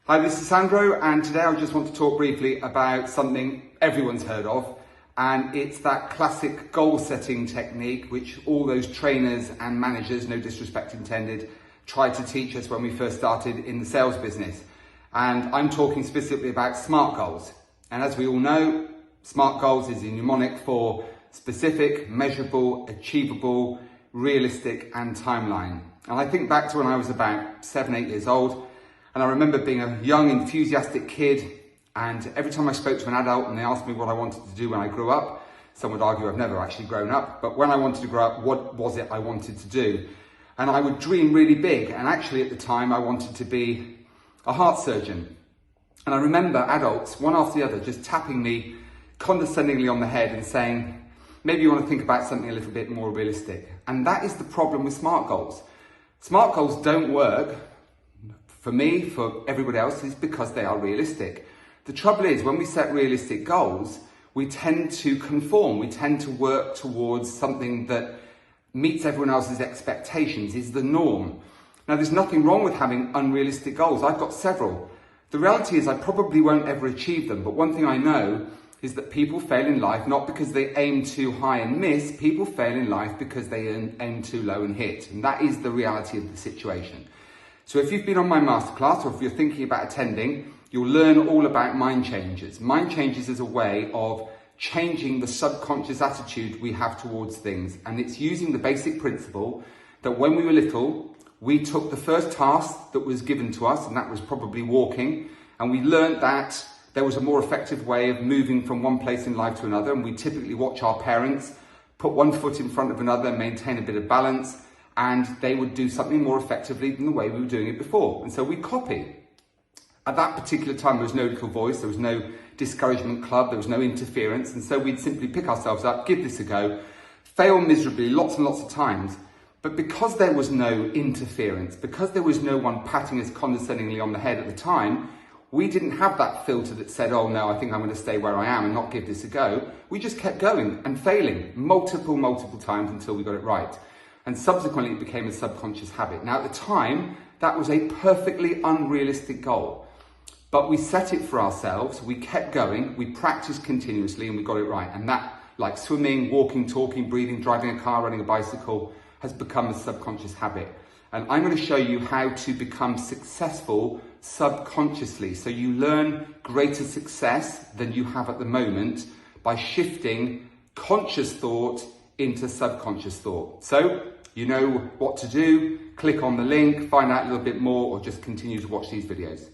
Hi, this is Sandro, and today I just want to talk briefly about something everyone's heard of, and it's that classic goal setting technique which all those trainers and managers, no disrespect intended, tried to teach us when we first started in the sales business. And I'm talking specifically about SMART goals. And as we all know, SMART goals is a mnemonic for specific, measurable, achievable, realistic, and timeline. And I think back to when I was about 7-8 years old, and I remember being a young, enthusiastic kid, and every time I spoke to an adult and they asked me what I wanted to do when I grew up, some would argue I've never actually grown up, but when I wanted to grow up, what was it I wanted to do? And I would dream really big, and actually at the time I wanted to be a heart surgeon. And I remember adults, one after the other, just tapping me condescendingly on the head and saying, maybe you want to think about something a little bit more realistic. And that is the problem with SMART goals. SMART goals don't work, for me, for everybody else, is because they are realistic. The trouble is, when we set realistic goals, we tend to conform, we tend to work towards something that meets everyone else's expectations, is the norm. Now, there's nothing wrong with having unrealistic goals. I've got several. The reality is I probably won't ever achieve them, but one thing I know is that people fail in life not because they aim too high and miss, people fail in life because they aim too low and hit. And that is the reality of the situation. So if you've been on my masterclass, or if you're thinking about attending, you'll learn all about mind changes. Mind changes is a way of changing the subconscious attitude we have towards things. And it's using the basic principle that when we were little, we took the first task that was given to us, and that was probably walking, and we learned that there was a more effective way of moving from one place in life to another, and we typically watch our parents put one foot in front of another and maintain a bit of balance, and they would do something more effectively than the way we were doing it before. And so we copy. At that particular time, there was no little voice, there was no discouragement club, there was no interference, and so we'd simply pick ourselves up, give this a go, fail miserably lots and lots of times. But because there was no interference, because there was no one patting us condescendingly on the head at the time, we didn't have that filter that said, oh no, I think I'm going to stay where I am and not give this a go. We just kept going and failing multiple times until we got it right. And subsequently it became a subconscious habit. Now at the time, that was a perfectly unrealistic goal. But we set it for ourselves, we kept going, we practiced continuously, and we got it right. And that, like swimming, walking, talking, breathing, driving a car, running a bicycle, has become a subconscious habit. And I'm going to show you how to become successful subconsciously. So you learn greater success than you have at the moment by shifting conscious thought into subconscious thought. So you know what to do. Click on the link, find out a little bit more, or just continue to watch these videos.